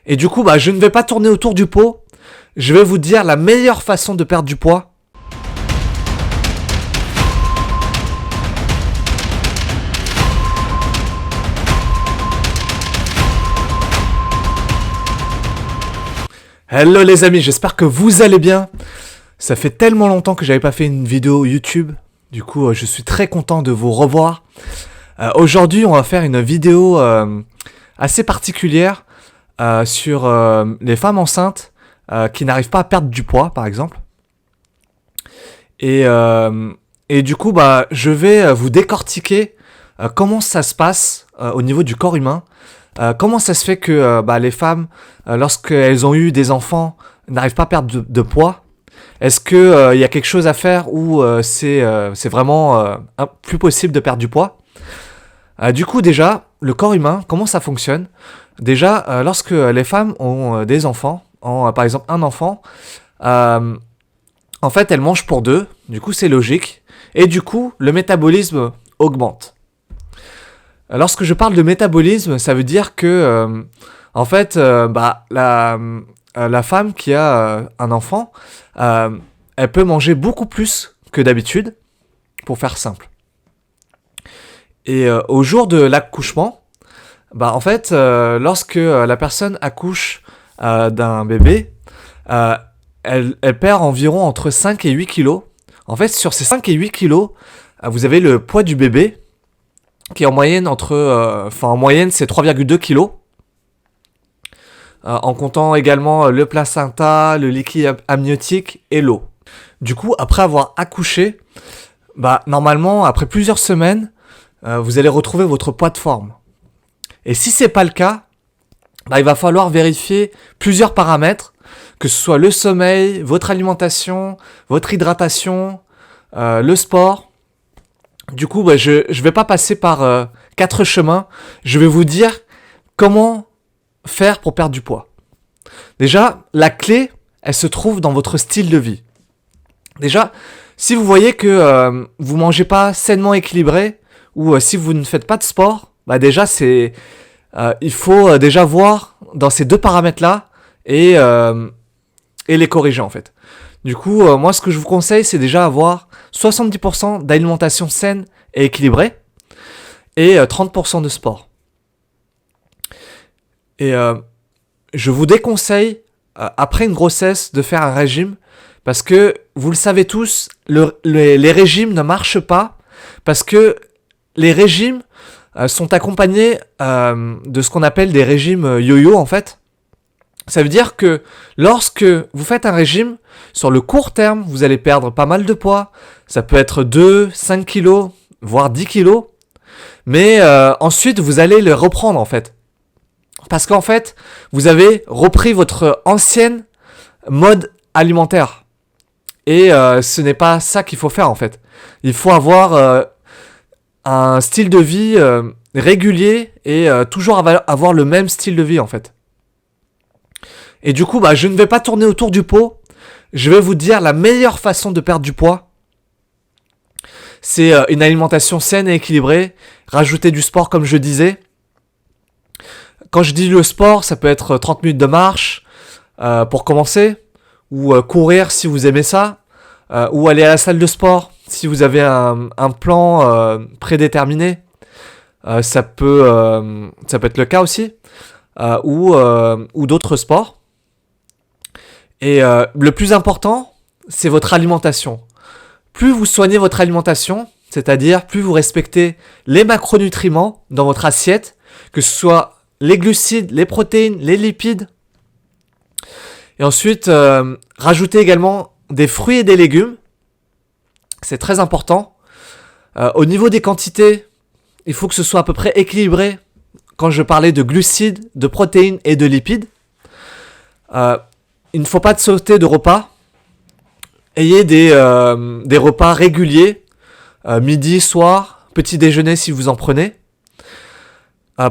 Et du coup, je ne vais pas tourner autour du pot. Je vais vous dire la meilleure façon de perdre du poids. Hello les amis, j'espère que vous allez bien. Ça fait tellement longtemps que j'avais pas fait une vidéo YouTube. Du coup, je suis très content de vous revoir. Aujourd'hui, on va faire une vidéo assez particulière sur les femmes enceintes qui n'arrivent pas à perdre du poids, par exemple. Et du coup, je vais vous décortiquer comment ça se passe au niveau du corps humain. Comment ça se fait que les femmes, lorsqu'elles ont eu des enfants, n'arrivent pas à perdre de poids? Est-ce qu'il y a quelque chose à faire ou c'est vraiment plus possible de perdre du poids? Du coup, déjà, le corps humain, comment ça fonctionne? Déjà, lorsque les femmes ont des enfants, par exemple un enfant, en fait, elles mangent pour deux, du coup c'est logique, et du coup, le métabolisme augmente. Lorsque je parle de métabolisme, ça veut dire que, en fait, la femme qui a un enfant, elle peut manger beaucoup plus que d'habitude, pour faire simple. Et au jour de l'accouchement, en fait, lorsque la personne accouche d'un bébé, elle perd environ entre 5 et 8 kilos. En fait, sur ces 5 et 8 kilos, vous avez le poids du bébé, qui est en moyenne en moyenne c'est 3,2 kilos. En comptant également le placenta, le liquide amniotique et l'eau. Du coup, après avoir accouché, normalement, après plusieurs semaines, vous allez retrouver votre poids de forme. Et si c'est pas le cas, il va falloir vérifier plusieurs paramètres, que ce soit le sommeil, votre alimentation, votre hydratation, le sport. Du coup, je vais pas passer par 4 chemins. Je vais vous dire comment faire pour perdre du poids. Déjà, la clé, elle se trouve dans votre style de vie. Déjà, si vous voyez que vous mangez pas sainement équilibré ou si vous ne faites pas de sport, déjà il faut déjà voir dans ces deux paramètres-là et les corriger en fait. Du coup, moi ce que je vous conseille, c'est déjà avoir 70% d'alimentation saine et équilibrée et 30% de sport. Et je vous déconseille, après une grossesse, de faire un régime parce que, vous le savez tous, les régimes ne marchent pas parce que les régimes sont accompagnés de ce qu'on appelle des régimes yo-yo en fait. Ça veut dire que lorsque vous faites un régime, sur le court terme, vous allez perdre pas mal de poids. Ça peut être 2, 5 kilos, voire 10 kilos. Mais ensuite, vous allez le reprendre en fait. Parce qu'en fait, vous avez repris votre ancienne mode alimentaire. Et ce n'est pas ça qu'il faut faire en fait. Il faut avoir un style de vie régulier et toujours avoir le même style de vie en fait. Et du coup, je ne vais pas tourner autour du pot. Je vais vous dire la meilleure façon de perdre du poids. C'est une alimentation saine et équilibrée. Rajouter du sport comme je disais. Quand je dis le sport, ça peut être 30 minutes de marche pour commencer. Ou courir si vous aimez ça. Ou aller à la salle de sport si vous avez un plan prédéterminé. Ça peut être le cas aussi. Ou d'autres sports. Et le plus important, c'est votre alimentation. Plus vous soignez votre alimentation, c'est-à-dire plus vous respectez les macronutriments dans votre assiette, que ce soit les glucides, les protéines, les lipides. Et ensuite, rajoutez également des fruits et des légumes. C'est très important. Au niveau des quantités, il faut que ce soit à peu près équilibré. Quand je parlais de glucides, de protéines et de lipides. Il ne faut pas sauter de repas. Ayez des repas réguliers, midi, soir, petit déjeuner si vous en prenez.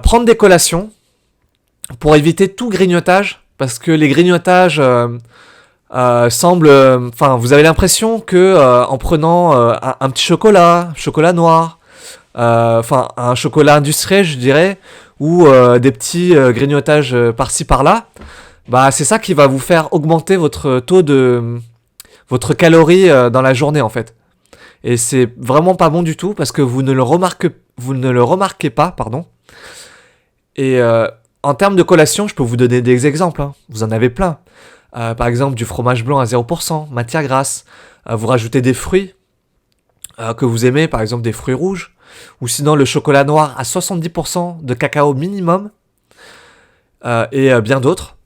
Prendre des collations pour éviter tout grignotage, parce que les grignotages semblent... vous avez l'impression que en prenant un petit chocolat noir, un chocolat industriel je dirais, ou des petits grignotages par-ci par-là, bah c'est ça qui va vous faire augmenter votre taux de votre calorie dans la journée en fait. Et c'est vraiment pas bon du tout parce que vous ne le remarquez pas, pardon. Et en termes de collation, je peux vous donner des exemples, hein. Vous en avez plein. Par exemple, du fromage blanc à 0%, matière grasse. Vous rajoutez des fruits que vous aimez, par exemple des fruits rouges. Ou sinon le chocolat noir à 70% de cacao minimum. Et bien d'autres.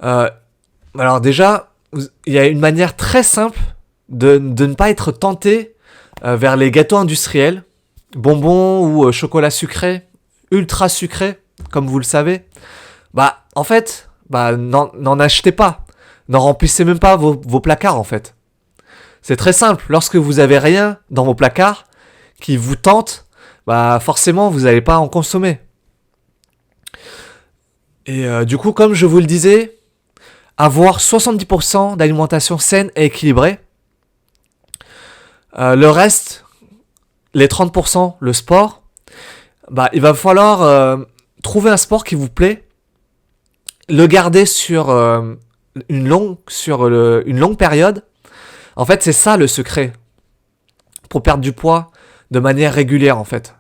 Alors déjà, il y a une manière très simple de ne pas être tenté vers les gâteaux industriels, bonbons ou chocolat sucré, ultra sucré, comme vous le savez. Bah, en fait, n'en achetez pas. N'en remplissez même pas vos placards, en fait. C'est très simple. Lorsque vous avez rien dans vos placards qui vous tente, bah, forcément, vous n'allez pas en consommer. Et du coup, comme je vous le disais, avoir 70% d'alimentation saine et équilibrée. Le reste, les 30%, le sport, bah, il va falloir trouver un sport qui vous plaît, le garder sur une longue période. En fait, c'est ça le secret pour perdre du poids de manière régulière, en fait.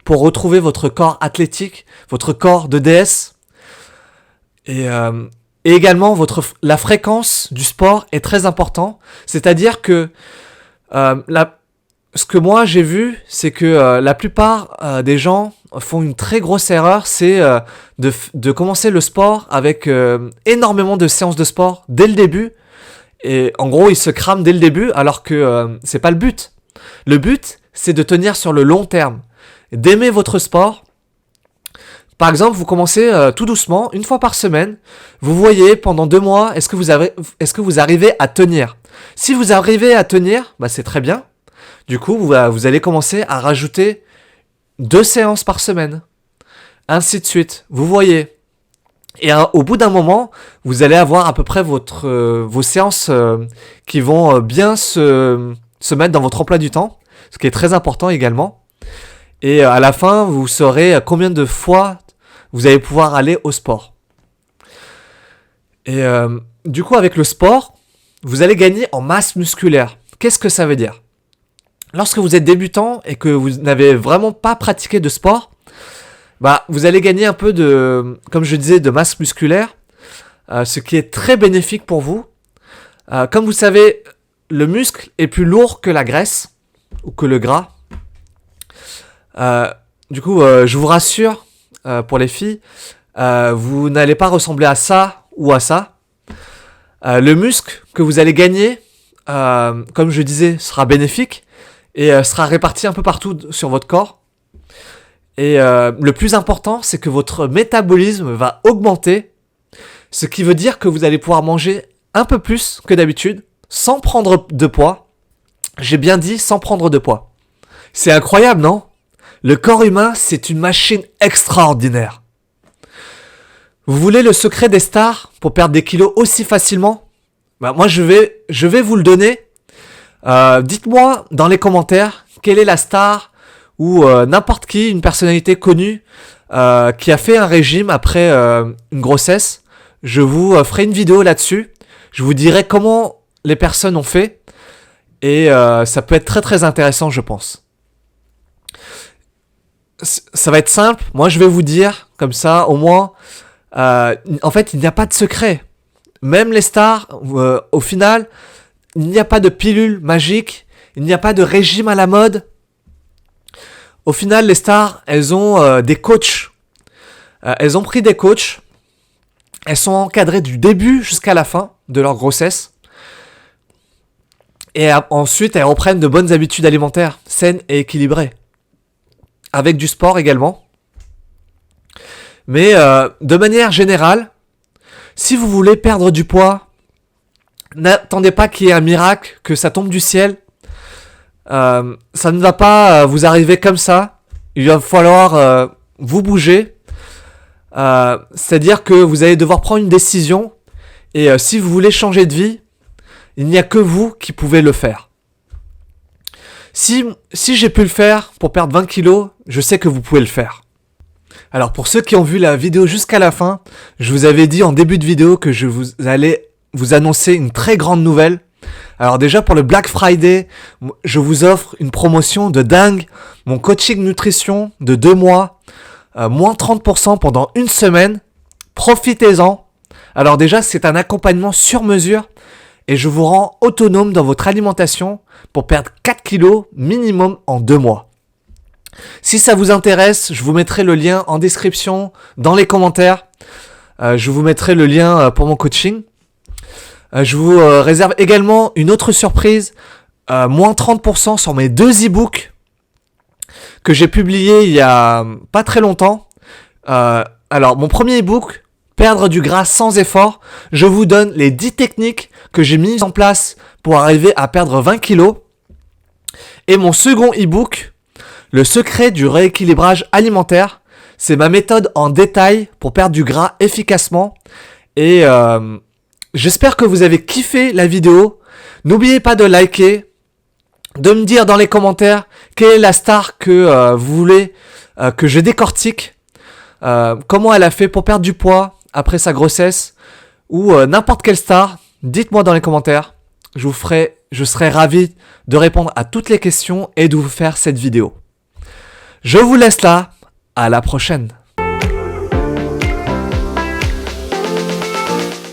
Pour retrouver votre corps athlétique, votre corps de déesse. Et également, la fréquence du sport est très important. C'est-à-dire que ce que moi j'ai vu, c'est que la plupart des gens font une très grosse erreur, c'est de commencer le sport avec énormément de séances de sport dès le début. Et en gros, ils se crament dès le début, alors que c'est pas le but. Le but, c'est de tenir sur le long terme, d'aimer votre sport. Par exemple, vous commencez tout doucement, une fois par semaine. Vous voyez pendant 2 mois, est-ce que vous arrivez à tenir? Si vous arrivez à tenir, bah c'est très bien. Du coup, vous allez commencer à rajouter 2 séances par semaine. Ainsi de suite. Vous voyez. Et au bout d'un moment, vous allez avoir à peu près vos séances qui vont bien se mettre dans votre emploi du temps. Ce qui est très important également. Et à la fin, vous saurez combien de fois vous allez pouvoir aller au sport. Et du coup, avec le sport, vous allez gagner en masse musculaire. Qu'est-ce que ça veut dire? Lorsque vous êtes débutant et que vous n'avez vraiment pas pratiqué de sport, bah, vous allez gagner un peu comme je disais, de masse musculaire, ce qui est très bénéfique pour vous. Comme vous savez, le muscle est plus lourd que la graisse ou que le gras. Du coup, je vous rassure, pour les filles, vous n'allez pas ressembler à ça ou à ça. Le muscle que vous allez gagner, comme je disais, sera bénéfique et sera réparti un peu partout sur votre corps. Et le plus important, c'est que votre métabolisme va augmenter, ce qui veut dire que vous allez pouvoir manger un peu plus que d'habitude, sans prendre de poids. J'ai bien dit sans prendre de poids. C'est incroyable, non? Le corps humain, c'est une machine extraordinaire. Vous voulez le secret des stars pour perdre des kilos aussi facilement? Bah, moi, je vais vous le donner. Dites-moi dans les commentaires quelle est la star ou n'importe qui, une personnalité connue qui a fait un régime après une grossesse. Je vous ferai une vidéo là-dessus. Je vous dirai comment les personnes ont fait. Et ça peut être très très intéressant, je pense. Ça va être simple. Moi, je vais vous dire, comme ça, au moins, en fait, il n'y a pas de secret. Même les stars, au final, il n'y a pas de pilule magique. Il n'y a pas de régime à la mode. Au final, les stars, elles ont des coachs. Elles ont pris des coachs. Elles sont encadrées du début jusqu'à la fin de leur grossesse. Et ensuite, elles reprennent de bonnes habitudes alimentaires, saines et équilibrées. Avec du sport également. Mais de manière générale, si vous voulez perdre du poids, n'attendez pas qu'il y ait un miracle, que ça tombe du ciel. Ça ne va pas vous arriver comme ça. Il va falloir vous bouger. C'est-à-dire que vous allez devoir prendre une décision. Et si vous voulez changer de vie, il n'y a que vous qui pouvez le faire. Si j'ai pu le faire pour perdre 20 kilos, je sais que vous pouvez le faire. Alors pour ceux qui ont vu la vidéo jusqu'à la fin, je vous avais dit en début de vidéo que je vous allais vous annoncer une très grande nouvelle. Alors déjà pour le Black Friday, je vous offre une promotion de dingue, mon coaching nutrition de 2 mois, moins 30% pendant une semaine, profitez-en. Alors déjà c'est un accompagnement sur mesure et je vous rends autonome dans votre alimentation pour perdre 4 kilos minimum en 2 mois. Si ça vous intéresse, je vous mettrai le lien en description, dans les commentaires. Je vous mettrai le lien pour mon coaching. Je vous réserve également une autre surprise, moins 30% sur mes 2 e-books que j'ai publiés il y a pas très longtemps. Alors mon premier e-book, Perdre du gras sans effort, je vous donne les 10 techniques que j'ai mises en place pour arriver à perdre 20 kilos. Et mon second e-book, Le secret du rééquilibrage alimentaire, c'est ma méthode en détail pour perdre du gras efficacement. Et j'espère que vous avez kiffé la vidéo. N'oubliez pas de liker, de me dire dans les commentaires quelle est la star que vous voulez que je décortique, comment elle a fait pour perdre du poids après sa grossesse, ou n'importe quelle star. Dites-moi dans les commentaires. Je serai ravi de répondre à toutes les questions et de vous faire cette vidéo. Je vous laisse là. À la prochaine.